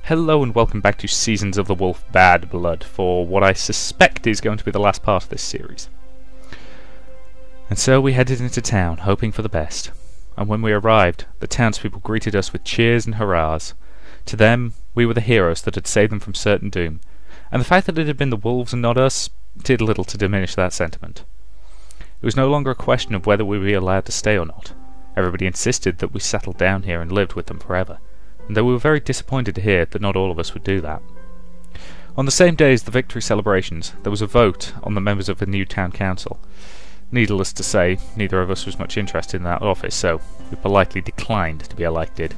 Hello and welcome back to Seasons of the Wolf Bad Blood for what I suspect is going to be the last part of this series. And so we headed into town, hoping for the best. And when we arrived, the townspeople greeted us with cheers and hurrahs. To them, we were the heroes that had saved them from certain doom, and the fact that it had been the wolves and not us did little to diminish that sentiment. It was no longer a question of whether we were allowed to stay or not. Everybody insisted that we settled down here and lived with them forever, and though we were very disappointed to hear that not all of us would do that. On the same day as the victory celebrations, there was a vote on the members of the new town council. Needless to say, neither of us was much interested in that office, so we politely declined to be elected.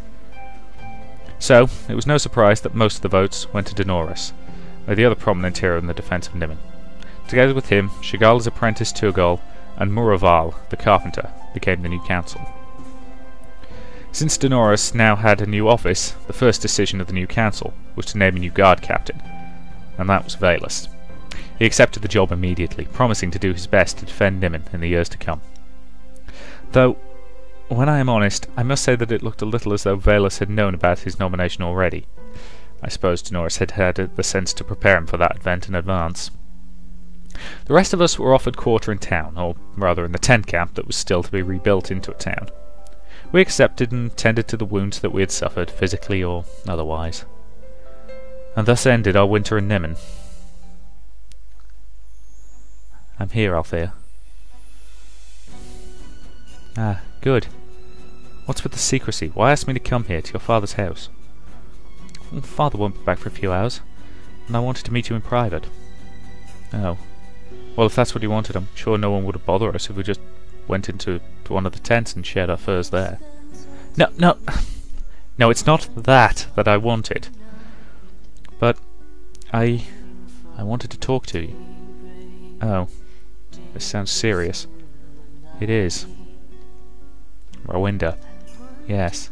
So, it was no surprise that most of the votes went to Dolores, the other prominent hero in the defence of Nimin. Together with him, Chagall's apprentice Turgal and Muraval, the carpenter, became the new council. Since Dolores now had a new office, the first decision of the new council was to name a new guard captain, and that was Valus. He accepted the job immediately, promising to do his best to defend Nimin in the years to come. Though, when I am honest, I must say that it looked a little as though Valus had known about his nomination already. I suppose Dolores had had the sense to prepare him for that event in advance. The rest of us were offered quarter in town, or rather in the tent camp that was still to be rebuilt into a town. We accepted and tended to the wounds that we had suffered, physically or otherwise. And thus ended our winter in Nimin. I'm here, Althea. Ah, good. What's with the secrecy? Why ask me to come here, to your father's house? Well, father won't be back for a few hours, and I wanted to meet you in private. Oh. Well, if that's what you wanted, I'm sure no one would have bothered us if we just went into one of the tents and shared our furs there. No, it's not that I wanted. But I wanted to talk to you. Oh, this sounds serious. It is. Rowinda. Yes.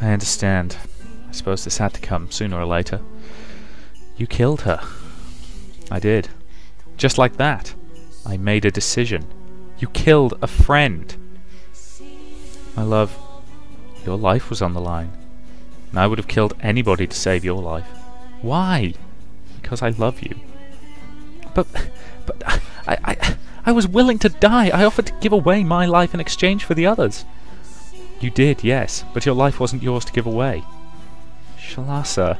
I understand. I suppose this had to come sooner or later. You killed her. I did. Just like that. I made a decision. You killed a friend. My love, your life was on the line, and I would have killed anybody to save your life. Why? Because I love you. But I was willing to die. I offered to give away my life in exchange for the others. You did, yes, but your life wasn't yours to give away. Shalasa,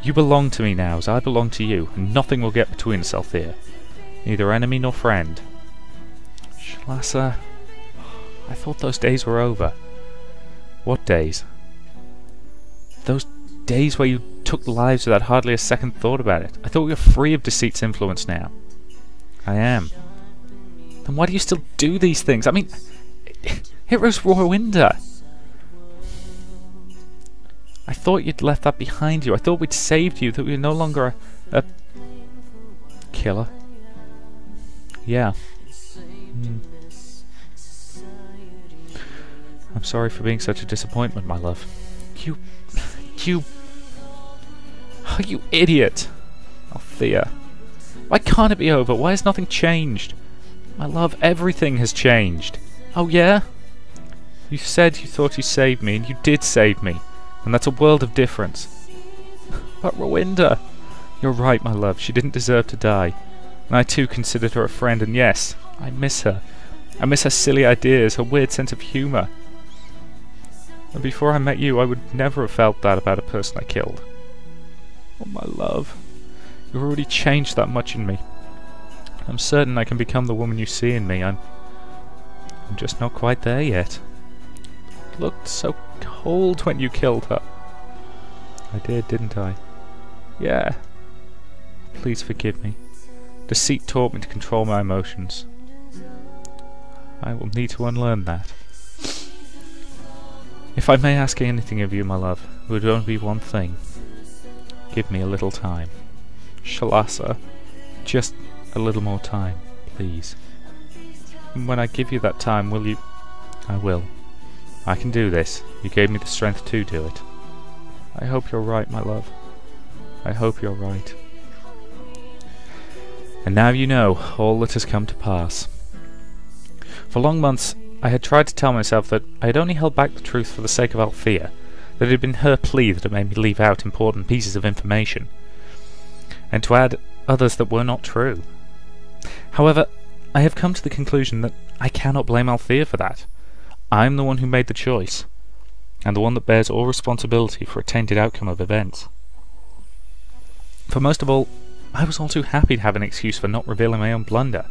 you belong to me now as I belong to you, and nothing will get between us, Althea. Neither enemy nor friend. Shalasa, I thought those days were over. What days? Those days where you took lives without hardly a second thought about it. I thought we were free of deceit's influence now. I am. Then why do you still do these things? I mean, Heroes Rowinda. I thought you'd left that behind you. I thought we'd saved you, that we were no longer a killer. Yeah. I'm sorry for being such a disappointment, my love. You idiot! Althea. Why can't it be over? Why has nothing changed? My love, everything has changed. Oh yeah? You said you thought you saved me, and you did save me. And that's a world of difference. But Rowinda! You're right, my love. She didn't deserve to die. And I too considered her a friend, and yes, I miss her. I miss her silly ideas, her weird sense of humour. And before I met you, I would never have felt that about a person I killed. Oh, my love. You've already changed that much in me. I'm certain I can become the woman you see in me. I'm just not quite there yet. It looked so cold when you killed her. I did, didn't I? Yeah. Please forgive me. Deceit taught me to control my emotions. I will need to unlearn that. If I may ask anything of you, my love, it would only be one thing. Give me a little time. Shalasa, just a little more time, please. And when I give you that time, will you... I will. I can do this. You gave me the strength to do it. I hope you're right, my love. I hope you're right. And now you know all that has come to pass. For long months I had tried to tell myself that I had only held back the truth for the sake of Althea, that it had been her plea that had made me leave out important pieces of information, and to add others that were not true. However, I have come to the conclusion that I cannot blame Althea for that. I am the one who made the choice, and the one that bears all responsibility for a tainted outcome of events. For most of all, I was all too happy to have an excuse for not revealing my own blunder,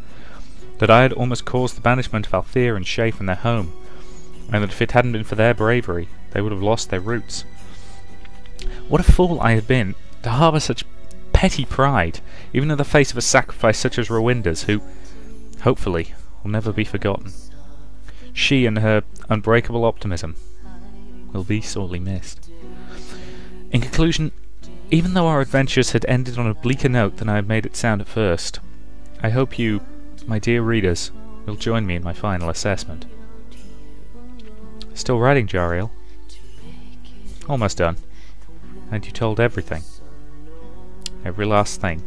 that I had almost caused the banishment of Althea and Shay from their home, and that if it hadn't been for their bravery, they would have lost their roots. What a fool I had been to harbour such petty pride, even in the face of a sacrifice such as Rowinda's, who, hopefully, will never be forgotten. She and her unbreakable optimism will be sorely missed. In conclusion, even though our adventures had ended on a bleaker note than I had made it sound at first, I hope you, my dear readers, will join me in my final assessment. Still writing, Jariel? Almost done. And you told everything. Every last thing.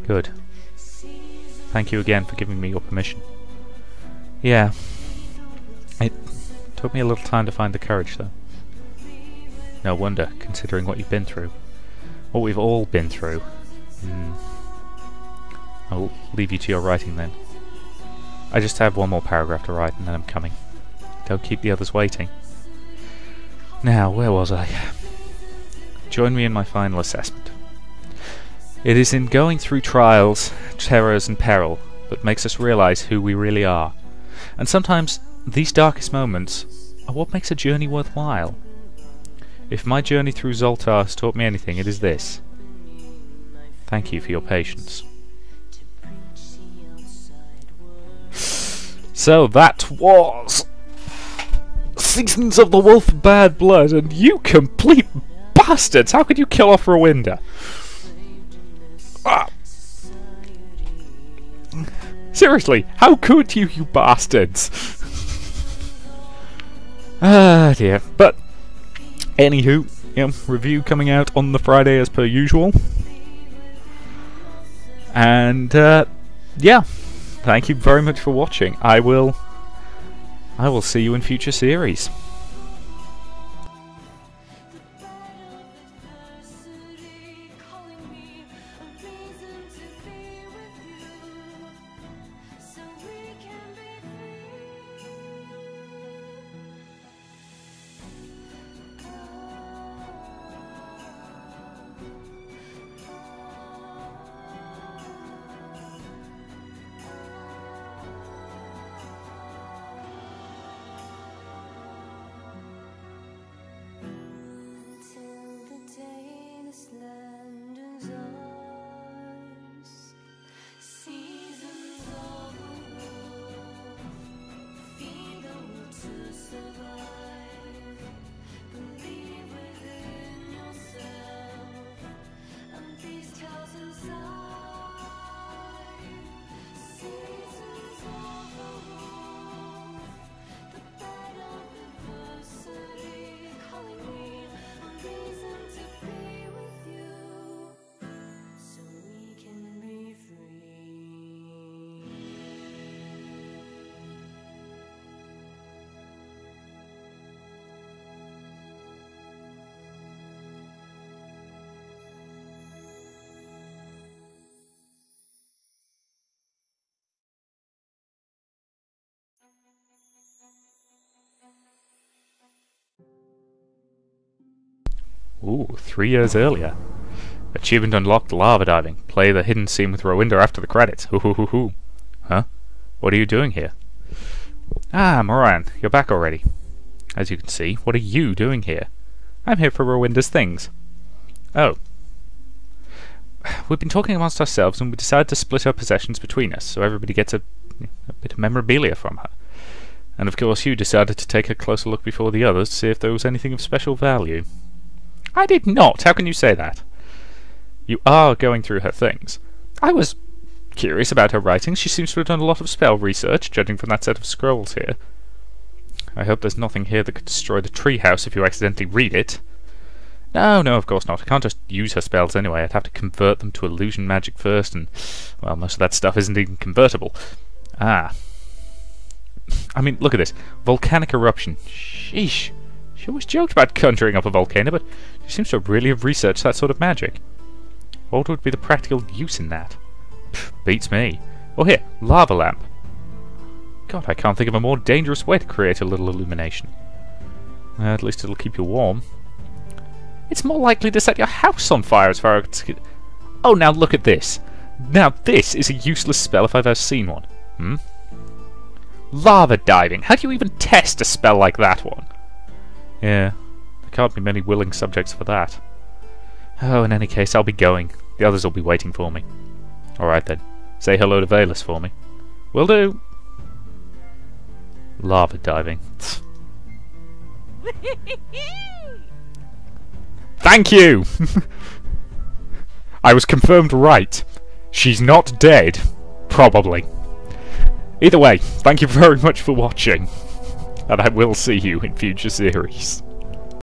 Good. Thank you again for giving me your permission. Yeah. It took me a little time to find the courage, though. No wonder, considering what you've been through. What we've all been through. I'll leave you to your writing then. I just have one more paragraph to write and then I'm coming. Don't keep the others waiting. Now, where was I? Join me in my final assessment. It is in going through trials, terrors and peril that makes us realise who we really are. And sometimes these darkest moments are what makes a journey worthwhile. If my journey through Zoltar has taught me anything, it is this. Thank you for your patience. So that was Seasons of the Wolf Bad Blood, and you complete bastards! How could you kill off Rowinda? Ah. Seriously, how could you, you bastards? Ah dear. But anywho, review coming out on the Friday as per usual. And yeah, thank you very much for watching. I will see you in future series. Ooh, 3 years earlier. Achievement unlocked, lava diving. Play the hidden scene with Rowinda after the credits. Hoo hoo hoo hoo. Huh? What are you doing here? Ah, Moran, you're back already. As you can see, what are you doing here? I'm here for Rowinda's things. Oh. We've been talking amongst ourselves and we decided to split our possessions between us, so everybody gets a bit of memorabilia from her. And of course you decided to take a closer look before the others to see if there was anything of special value. I did not! How can you say that? You are going through her things. I was curious about her writings. She seems to have done a lot of spell research, judging from that set of scrolls here. I hope there's nothing here that could destroy the treehouse if you accidentally read it. No, of course not. I can't just use her spells anyway. I'd have to convert them to illusion magic first, and, well, most of that stuff isn't even convertible. Ah. I mean, look at this. Volcanic eruption. Sheesh. She always joked about conjuring up a volcano, but she seems to really have researched that sort of magic. What would be the practical use in that? Pff, beats me. Oh here, lava lamp. God, I can't think of a more dangerous way to create a little illumination. At least it'll keep you warm. It's more likely to set your house on fire as far as... Oh, now look at this. Now this is a useless spell if I've ever seen one. Hmm? Lava diving. How do you even test a spell like that one? Yeah, there can't be many willing subjects for that. Oh, in any case, I'll be going. The others will be waiting for me. Alright then. Say hello to Valus for me. Will do. Lava diving. Thank you! I was confirmed right. She's not dead. Probably. Either way, thank you very much for watching. And I will see you in future series.